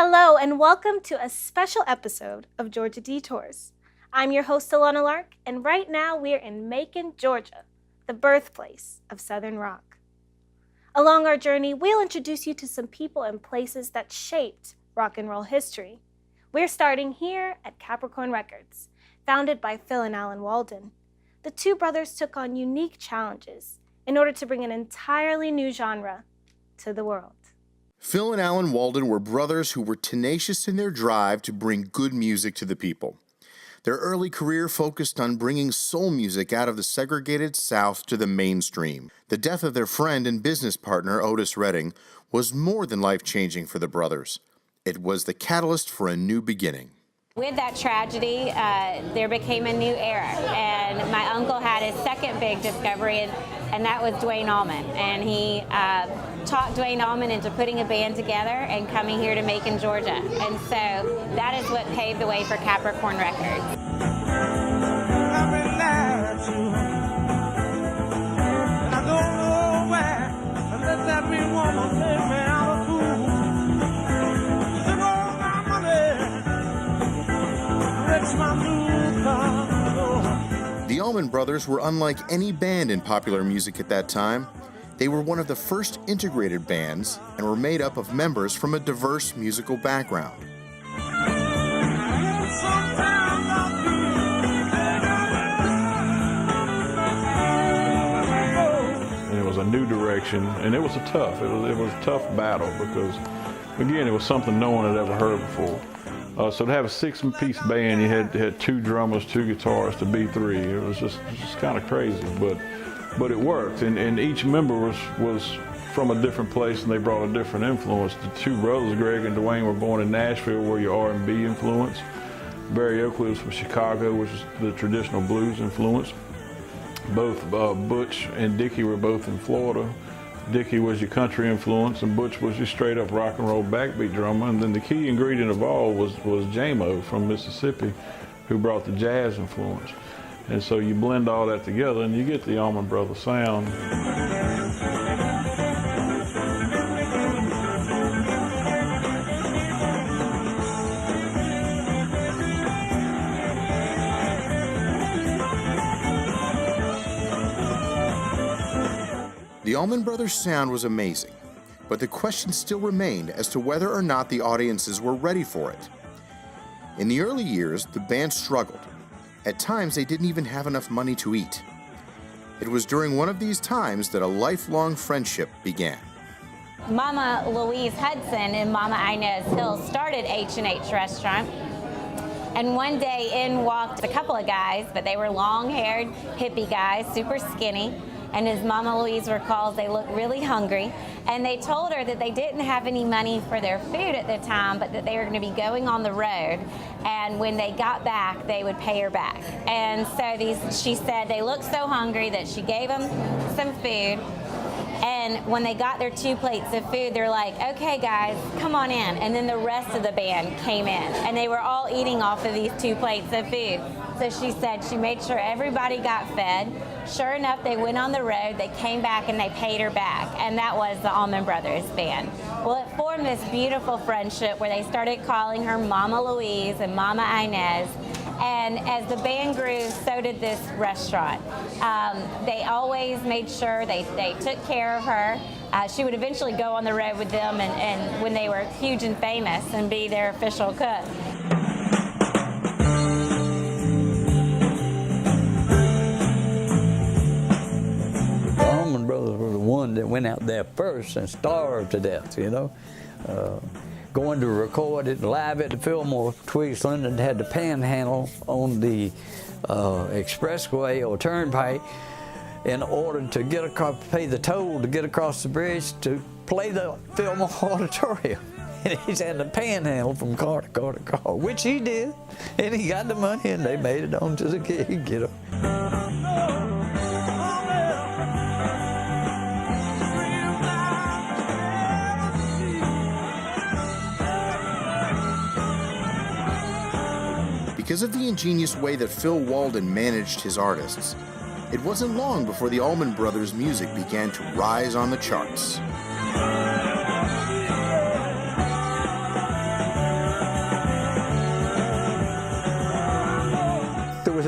Hello and welcome to a special episode of Georgia Detours. I'm your host, Alana Lark, and right now we're in Macon, Georgia, the birthplace of Southern rock. Along our journey, we'll introduce you to some people and places that shaped rock and roll history. We're starting here at Capricorn Records, founded by Phil and Alan Walden. The two brothers took on unique challenges in order to bring an entirely new genre to the world. Phil and Alan Walden were brothers who were tenacious in their drive to bring good music to the people. Their early career focused on bringing soul music out of the segregated South to the mainstream. The death of their friend and business partner, Otis Redding, was more than life-changing for the brothers. It was the catalyst for a new beginning. With that tragedy, there became a new era, and my uncle had his second big discovery, and that was Duane Allman. And he taught Duane Allman into putting a band together and coming here to Macon, Georgia. And so that is what paved the way for Capricorn Records. The Allman Brothers were unlike any band in popular music at that time. They were one of the first integrated bands and were made up of members from a diverse musical background. And it was a new direction, and it was a tough battle because, again, it was something no one had ever heard before. So to have a six-piece band, you had two drummers, two guitarists to be three. It was just kind of crazy, but it worked. And each member was from a different place, and they brought a different influence. The two brothers, Greg and Duane, were born in Nashville, where your R&B influence. Barry Oakley was from Chicago, which is the traditional blues influence. Both Butch and Dickie were both in Florida. Dickie was your country influence, and Butch was your straight-up rock and roll backbeat drummer. And then the key ingredient of all was J-Mo from Mississippi, who brought the jazz influence. And so you blend all that together, and you get the Allman Brothers sound. The Allman Brothers' sound was amazing, but the question still remained as to whether or not the audiences were ready for it. In the early years, the band struggled. At times, they didn't even have enough money to eat. It was during one of these times that a lifelong friendship began. Mama Louise Hudson and Mama Inez Hill started H&H Restaurant. And one day in walked a couple of guys, but they were long-haired, hippie guys, super skinny. And as Mama Louise recalls, they looked really hungry. And they told her that they didn't have any money for their food at the time, but that they were going to be going on the road. And when they got back, they would pay her back. And so she said they looked so hungry that she gave them some food. And when they got their 2 plates of food, they're like, okay, guys, come on in. And then the rest of the band came in, and they were all eating off of these 2 plates of food. So she said she made sure everybody got fed. Sure enough, they went on the road, they came back, and they paid her back. And that was the Allman Brothers band. Well, it formed this beautiful friendship where they started calling her Mama Louise and Mama Inez. And as the band grew, so did this restaurant. They always made sure they took care of her. She would eventually go on the road with them and when they were huge and famous and be their official cook. The Allman Brothers were the one that went out there first and starved to death, you know. Going to record it live at the Fillmore Twigsland and had the panhandle on the expressway or turnpike in order to get across, pay the toll to get across the bridge to play the Fillmore Auditorium. And he's had the panhandle from car to car to car, which he did. And he got the money and they made it on to the gig, you know. Because of the ingenious way that Phil Walden managed his artists, it wasn't long before the Allman Brothers' music began to rise on the charts.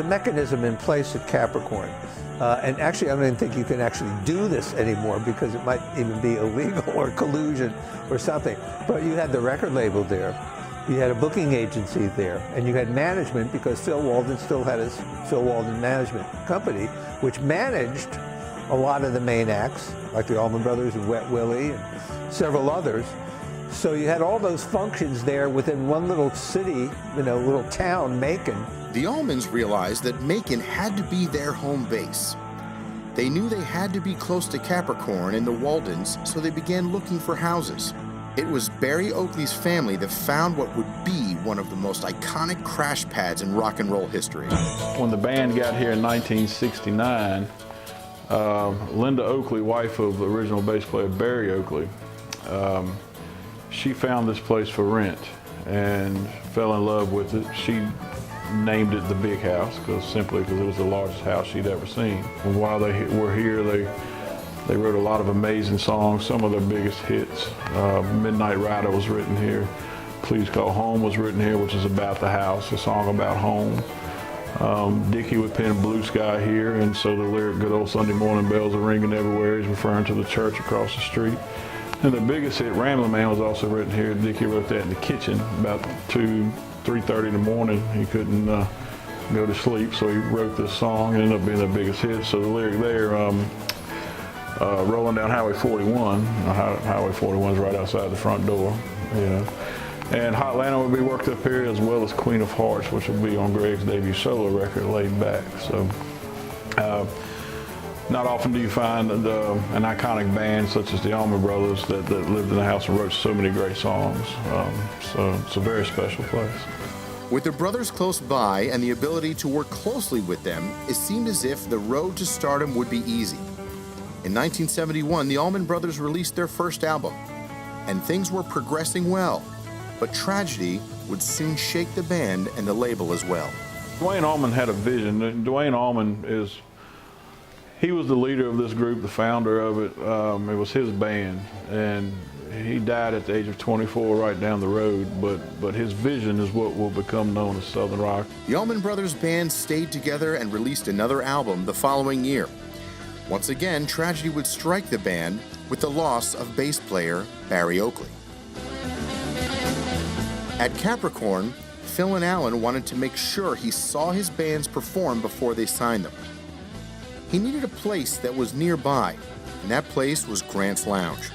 a mechanism in place at Capricorn. And actually, I don't even think you can actually do this anymore because it might even be illegal or collusion or something. But you had the record label there, you had a booking agency there, and you had management because Phil Walden still had his Phil Walden Management Company, which managed a lot of the main acts, like the Allman Brothers and Wet Willie and several others. So you had all those functions there within one little city, little town, Macon. The Allmans realized that Macon had to be their home base. They knew they had to be close to Capricorn and the Waldens, so they began looking for houses. It was Barry Oakley's family that found what would be one of the most iconic crash pads in rock and roll history. When the band got here in 1969, Linda Oakley, wife of the original bass player Barry Oakley, she found this place for rent and fell in love with it. She named it the Big House simply because it was the largest house she'd ever seen. And while they were here, they wrote a lot of amazing songs, some of their biggest hits. Midnight Rider was written here. Please Call Home was written here, which is about the house, a song about home. Dickie would pen Blue Sky here, and so the lyric Good Old Sunday Morning Bells Are Ringing Everywhere is referring to the church across the street. And the biggest hit, Ramblin' Man, was also written here. Dickie wrote that in the kitchen about 3:30 in the morning. He couldn't go to sleep, so he wrote this song. It ended up being the biggest hit. So the lyric there, rolling down Highway 41. Highway 41 is right outside the front door. And Hot Lana would be worked up here, as well as Queen of Hearts, which will be on Greg's debut solo record, Laid Back. So not often do you find an iconic band such as the Allman Brothers that lived in the house and wrote so many great songs. So it's a very special place. With their brothers close by and the ability to work closely with them, it seemed as if the road to stardom would be easy. In 1971, the Allman Brothers released their first album, and things were progressing well. But tragedy would soon shake the band and the label as well. Duane Allman had a vision. Duane Allman he was the leader of this group, the founder of it. It was his band, and he died at the age of 24 right down the road, but his vision is what will become known as Southern rock. The Allman Brothers band stayed together and released another album the following year. Once again, tragedy would strike the band with the loss of bass player Barry Oakley. At Capricorn, Phil and Alan wanted to make sure he saw his bands perform before they signed them. He needed a place that was nearby, and that place was Grant's Lounge,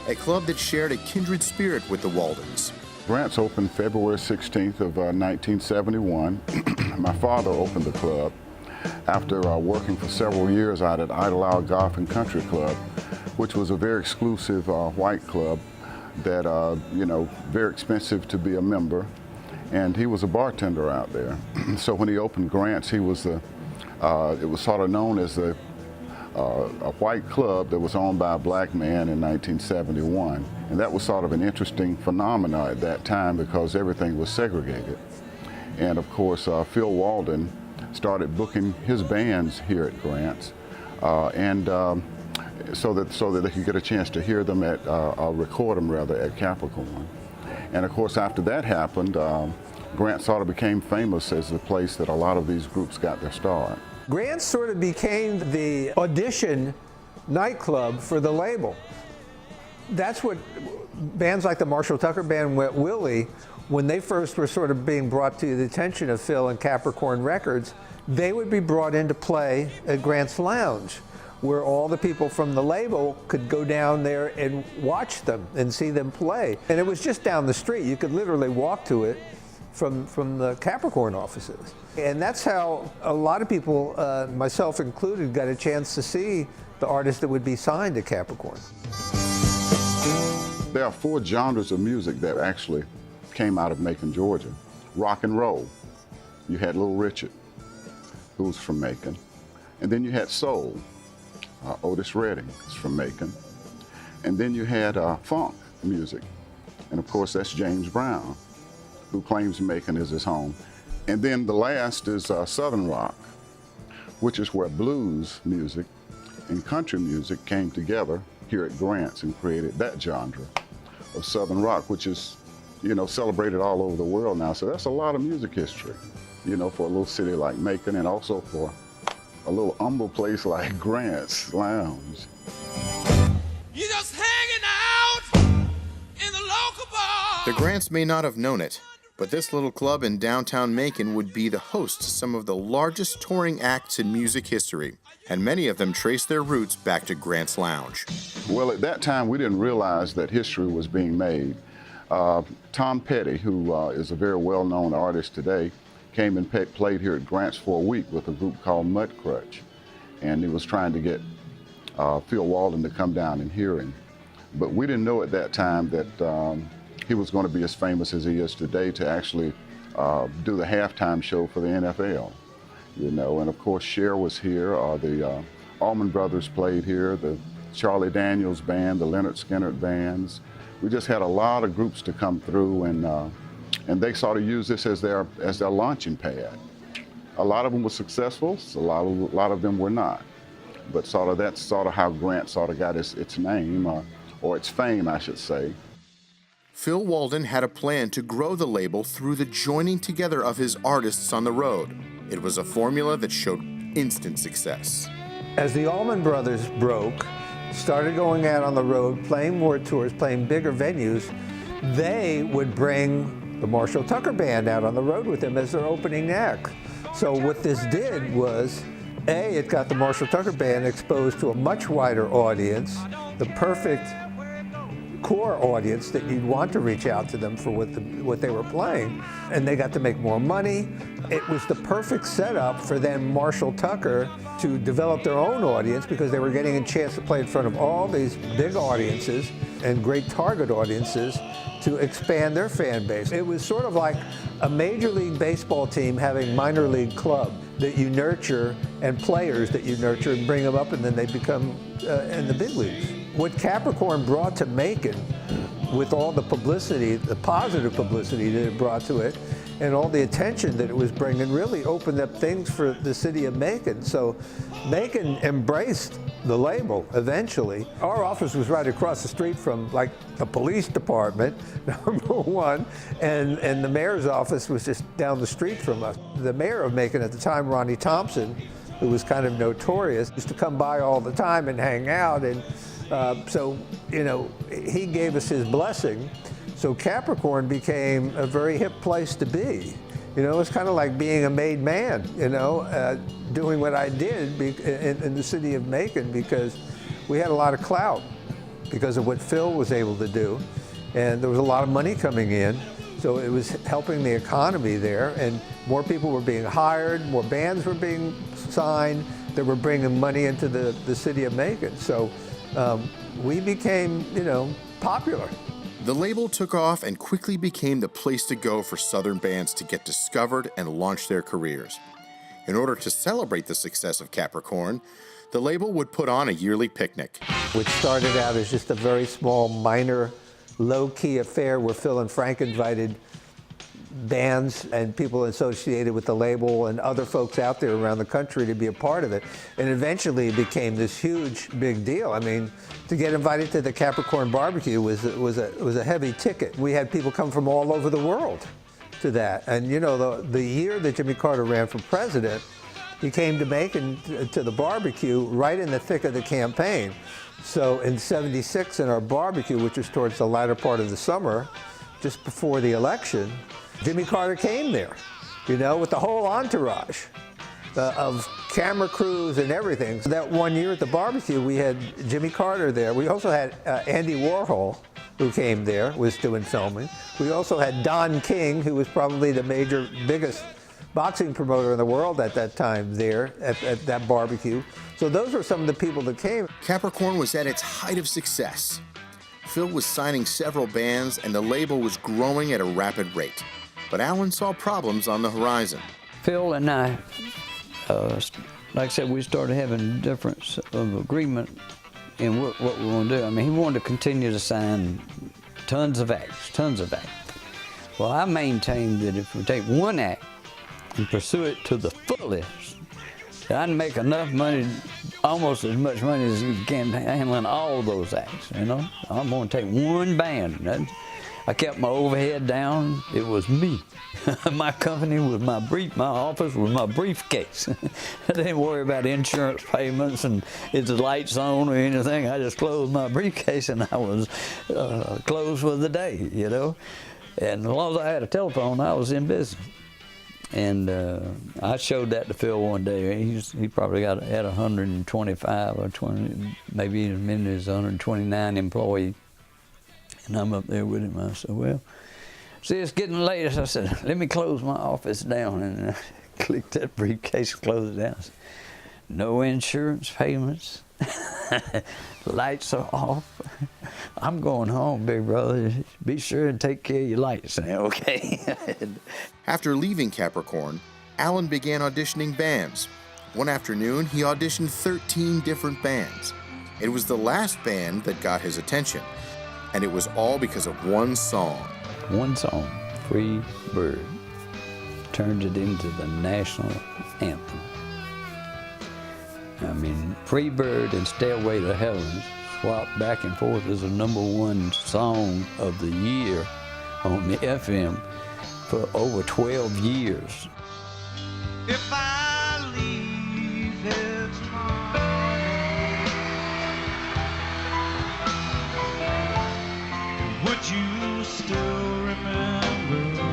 a club that shared a kindred spirit with the Waldens. Grant's opened February 16th of 1971. My father opened the club after working for several years out at Idle Hour Golf and Country Club, which was a very exclusive white club that, very expensive to be a member. And he was a bartender out there. So when he opened Grant's, he was it was sort of known as a white club that was owned by a black man in 1971. And that was sort of an interesting phenomenon at that time because everything was segregated. And of course, Phil Walden started booking his bands here at Grant's, so that they could get a chance to hear them record them rather at Capricorn. And of course, after that happened, Grant sort of became famous as the place that a lot of these groups got their start. Grant sort of became the audition nightclub for the label. That's what bands like the Marshall Tucker Band, Wet Willie, when they first were sort of being brought to the attention of Phil and Capricorn Records, they would be brought into play at Grant's Lounge, where all the people from the label could go down there and watch them and see them play. And it was just down the street. You could literally walk to it from the Capricorn offices. And that's how a lot of people, myself included, got a chance to see the artists that would be signed to Capricorn. There are 4 genres of music that actually came out of Macon, Georgia. Rock and roll. You had Little Richard, who was from Macon. And then you had soul. Otis Redding is from Macon. And then you had funk music. And of course, that's James Brown, who claims Macon as his home. And then the last is Southern rock, which is where blues music and country music came together here at Grant's and created that genre of Southern rock, which is, celebrated all over the world now. So that's a lot of music history. you know, for a little city like Macon, and also for a little humble place like Grant's Lounge. You just hanging out in the local bar. The Grants may not have known it, but this little club in downtown Macon would be the host to some of the largest touring acts in music history, and many of them trace their roots back to Grant's Lounge. Well, at that time, we didn't realize that history was being made. Tom Petty, who is a very well-known artist today, came and played here at Grant's for a week with a group called Mudcrutch, and he was trying to get Phil Walden to come down and hear him. But we didn't know at that time that he was going to be as famous as he is today to actually do the halftime show for the NFL. You know, and of course Cher was here, the Allman Brothers played here, the Charlie Daniels Band, the Leonard Skinner bands. We just had a lot of groups to come through, and they sort of used this as their launching pad. A lot of them were successful, so a lot of them were not. But that's sort of how Grant sort of got its name, or its fame, I should say. Phil Walden had a plan to grow the label through the joining together of his artists on the road. It was a formula that showed instant success. As the Allman Brothers broke, started going out on the road, playing more tours, playing bigger venues, they would bring the Marshall Tucker Band out on the road with them as their opening act. So what this did was, A, it got the Marshall Tucker Band exposed to a much wider audience, the perfect core audience that you'd want to reach out to them for what they were playing, and they got to make more money. It was the perfect setup for then Marshall Tucker to develop their own audience, because they were getting a chance to play in front of all these big audiences and great target audiences to expand their fan base. It was sort of like a Major League Baseball team having minor league club that you nurture, and players that you nurture and bring them up, and then they become in the big leagues. What Capricorn brought to Macon, with all the publicity, the positive publicity that it brought to it, and all the attention that it was bringing, really opened up things for the city of Macon. So Macon embraced the label eventually. Our office was right across the street from, like, the police department, number one, and the mayor's office was just down the street from us. The mayor of Macon at the time, Ronnie Thompson, who was kind of notorious, used to come by all the time and hang out, and so, you know, he gave us his blessing. So Capricorn became a very hip place to be. You know, it's kind of like being a made man, you know, doing what I did in the city of Macon, because we had a lot of clout because of what Phil was able to do. And there was a lot of money coming in. So it was helping the economy there, and more people were being hired, more bands were being signed that were bringing money into the city of Macon. So we became, you know, popular. The label took off and quickly became the place to go for Southern bands to get discovered and launch their careers. In order to celebrate the success of Capricorn, the label would put on a yearly picnic. Which started out as just a very small, minor, low-key affair where Phil and Frank invited bands and people associated with the label and other folks out there around the country to be a part of it. And eventually it became this huge, big deal. I mean, to get invited to the Capricorn barbecue was a heavy ticket. We had people come from all over the world to that. And you know, the year that Jimmy Carter ran for president, he came to Macon to the barbecue right in the thick of the campaign. So in '76, in our barbecue, which was towards the latter part of the summer, just before the election, Jimmy Carter came there, you know, with the whole entourage of camera crews and everything. So that one year at the barbecue, we had Jimmy Carter there. We also had Andy Warhol, who came there, was doing filming. We also had Don King, who was probably the biggest boxing promoter in the world at that time there at that barbecue. So those were some of the people that came. Capricorn was at its height of success. Phil was signing several bands, and the label was growing at a rapid rate. But Allman saw problems on the horizon. Phil and I, like I said, we started having difference of agreement in what we want to do. I mean, he wanted to continue to sign tons of acts. Well, I maintained that if we take one act and pursue it to the fullest, I'd make enough money, almost as much money as you can handling all those acts, you know? I'm going to take one band. I kept my overhead down. It was me. My company was my office was my briefcase. I didn't worry about insurance payments and is the lights on or anything. I just closed my briefcase and I was closed for the day, you know. And as long as I had a telephone, I was in business. And I showed that to Phil one day. He probably had 125 or 20, maybe as many as 129 employees. And I'm up there with him. I said, well, see, it's getting late. I said, let me close my office down. And I clicked that briefcase, closed it down. I said, no insurance payments. Lights are off. I'm going home, big brother. Be sure and take care of your lights. Okay. After leaving Capricorn, Allman began auditioning bands. One afternoon, he auditioned 13 different bands. It was the last band that got his attention, and it was all because of one song. One song, Free Bird, turned it into the national anthem. I mean, Free Bird and Stairway to Heaven swapped back and forth as the #1 song of the year on the FM for over 12 years. If I leave here tomorrow, would you still remember me?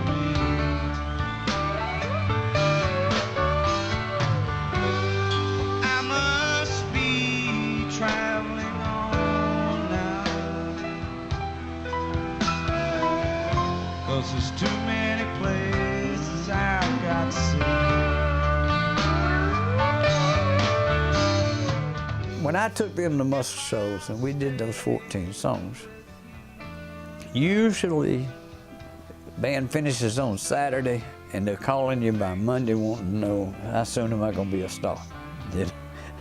I must be traveling on now, 'cause there's too many places I've got to see. When I took them to muscle shows and we did those 14 songs, usually the band finishes on Saturday and they're calling you by Monday wanting to know how soon am I going to be a star.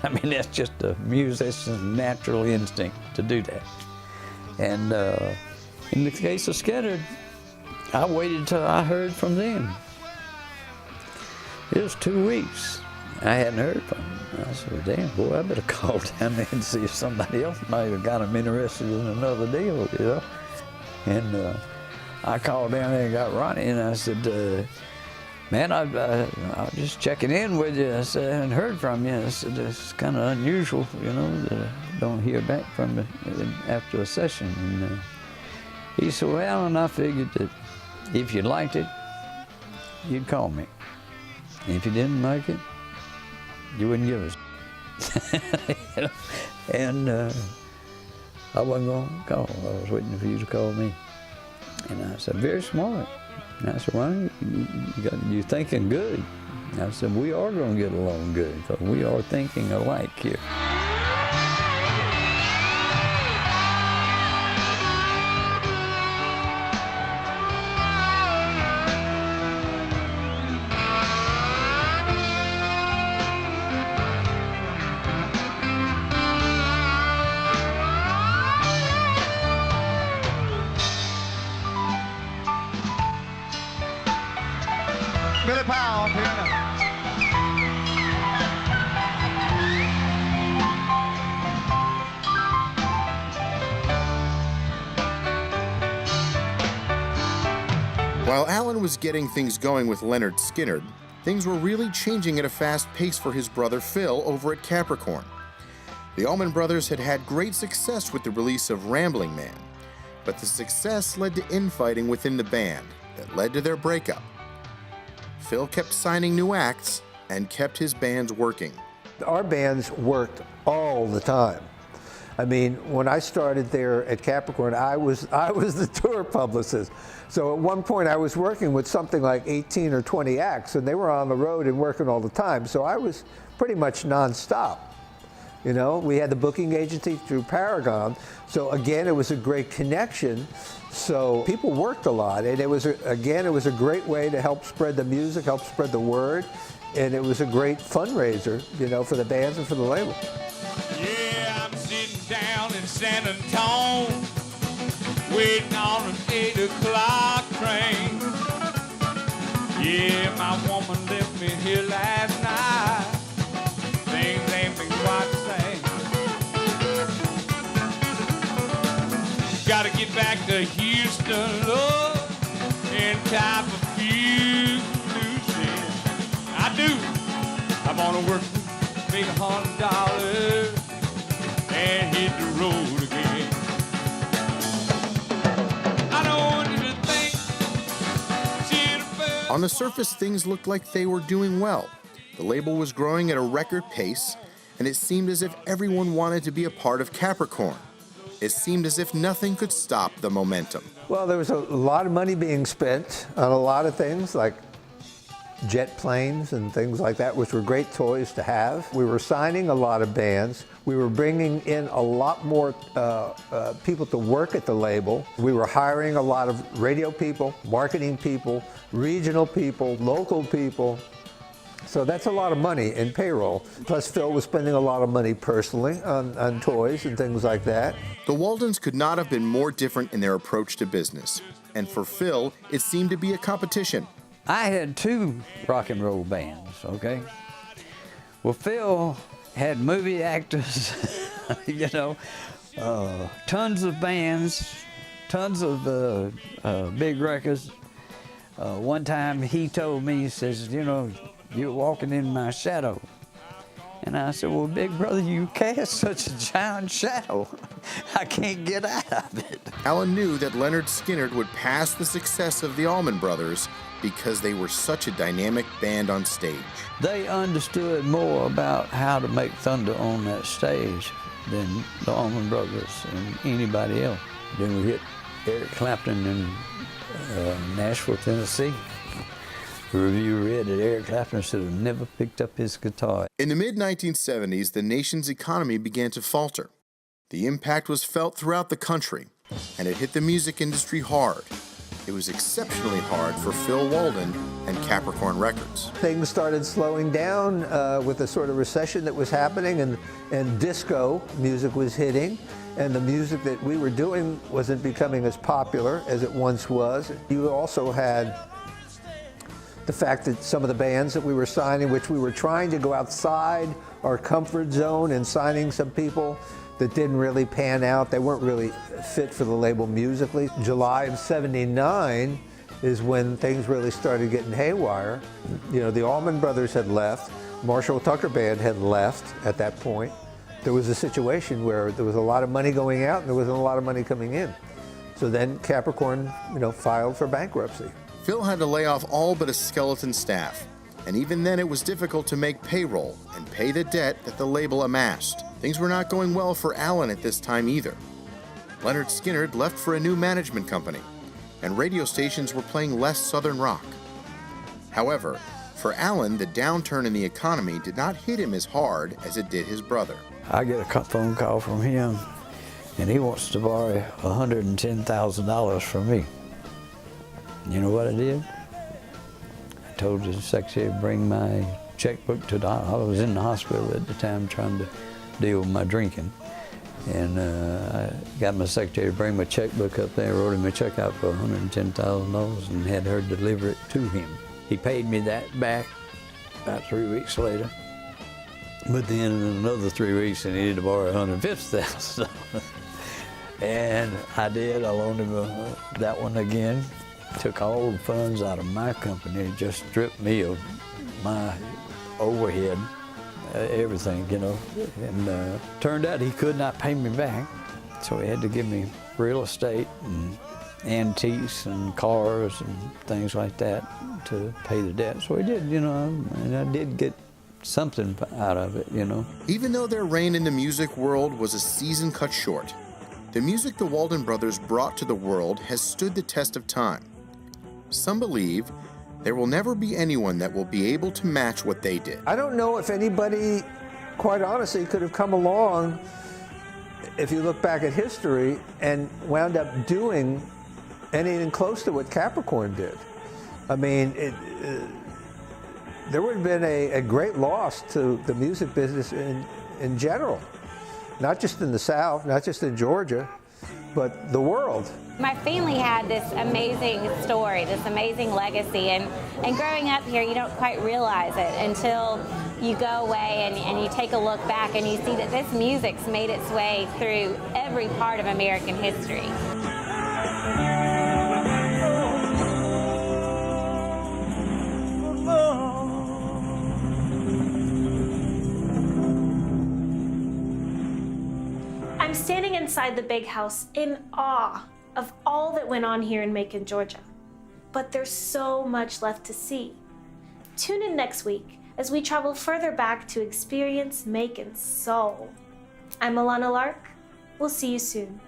I mean, that's just a musician's natural instinct to do that. And in the case of Scattered, I waited till I heard from them. It was 2 weeks. I hadn't heard from them. I said, well, damn, boy, I better call down there and see if somebody else might have got them interested in another deal, you know. And I called down there and got Ronnie, and I said, man, I was just checking in with you. I said, I hadn't heard from you. I said, it's kind of unusual, you know, that I don't hear back from you after a session. And he said, well, and I figured that if you liked it, you'd call me. And if you didn't like it, you wouldn't give us. You know? And I wasn't going to call. I was waiting for you to call me. And I said, very smart. And I said, Ronnie, you're thinking good. And I said, we are going to get along good because we are thinking alike here. Billy Powell up here now. While Allman was getting things going with Leonard Skinner, things were really changing at a fast pace for his brother Phil over at Capricorn. The Allman Brothers had had great success with the release of Rambling Man, but the success led to infighting within the band that led to their breakup. Phil kept signing new acts and kept his bands working. Our bands worked all the time. I mean, when I started there at Capricorn, I was the tour publicist. So at one point I was working with something like 18 or 20 acts, and they were on the road and working all the time. So I was pretty much nonstop. You know, we had the booking agency through Paragon. So again, it was a great connection. So people worked a lot, and it was a great way to help spread the music, help spread the word, and it was a great fundraiser, you know, for the bands and for the label. Yeah, I'm sitting down in San Antonio, waiting on an 8 o'clock train. Yeah, my woman left me here last night. Things ain't been quite the same. Gotta get back to Houston, Lord, in time for few solutions. I do. I wanna work, make $100 and hit the road again. I don't want you to think. On the surface, things looked like they were doing well. The label was growing at a record pace, and it seemed as if everyone wanted to be a part of Capricorn. It seemed as if nothing could stop the momentum. Well, there was a lot of money being spent on a lot of things like jet planes and things like that, which were great toys to have. We were signing a lot of bands. We were bringing in a lot more people to work at the label. We were hiring a lot of radio people, marketing people, regional people, local people. So that's a lot of money in payroll. Plus Phil was spending a lot of money personally on toys and things like that. The Waldens could not have been more different in their approach to business. And for Phil, it seemed to be a competition. I had 2 rock and roll bands, okay? Well, Phil had movie actors, you know, tons of bands, tons of big records. One time he told me, he says, you know, you're walking in my shadow. And I said, well, big brother, you cast such a giant shadow. I can't get out of it. Alan knew that Leonard Skinner would pass the success of the Allman Brothers because they were such a dynamic band on stage. They understood more about how to make thunder on that stage than the Allman Brothers and anybody else. Then we hit Eric Clapton in Nashville, Tennessee. The review read that Eric Clapton should have never picked up his guitar. In the mid-1970s, the nation's economy began to falter. The impact was felt throughout the country, and it hit the music industry hard. It was exceptionally hard for Phil Walden and Capricorn Records. Things started slowing down with the sort of recession that was happening, and disco music was hitting, and the music that we were doing wasn't becoming as popular as it once was. You also had the fact that some of the bands that we were signing, which we were trying to go outside our comfort zone and signing some people that didn't really pan out. They weren't really fit for the label musically. July of '79 is when things really started getting haywire. You know, the Allman Brothers had left. Marshall Tucker Band had left at that point. There was a situation where there was a lot of money going out and there wasn't a lot of money coming in. So then Capricorn, you know, filed for bankruptcy. Phil had to lay off all but a skeleton staff, and even then it was difficult to make payroll and pay the debt that the label amassed. Things were not going well for Alan at this time either. Leonard Skinner left for a new management company, and radio stations were playing less Southern rock. However, for Alan, the downturn in the economy did not hit him as hard as it did his brother. I get a phone call from him, and he wants to borrow $110,000 from me. You know what I did? I told the secretary to bring my checkbook to the hospital. I was in the hospital at the time trying to deal with my drinking. And I got my secretary to bring my checkbook up there, wrote him a check out for $110,000 and had her deliver it to him. He paid me that back about 3 weeks later. But then in another 3 weeks, I needed to borrow $150,000. And I did. I loaned him that one again. Took all the funds out of my company, just stripped me of my overhead, everything, you know. And turned out he could not pay me back, so he had to give me real estate and antiques and cars and things like that to pay the debt. So he did, you know, and I did get something out of it, you know. Even though their reign in the music world was a season cut short, the music the Walden Brothers brought to the world has stood the test of time. Some believe there will never be anyone that will be able to match what they did. I don't know if anybody, quite honestly, could have come along, if you look back at history, and wound up doing anything close to what Capricorn did. I mean, there would have been a great loss to the music business in general, not just in the South, not just in Georgia, but the world. My family had this amazing story, this amazing legacy, and growing up here, you don't quite realize it until you go away and you take a look back and you see that this music's made its way through every part of American history. I'm standing inside the big house in awe of all that went on here in Macon, Georgia. But there's so much left to see. Tune in next week as we travel further back to experience Macon's soul. I'm Alana Lark. We'll see you soon.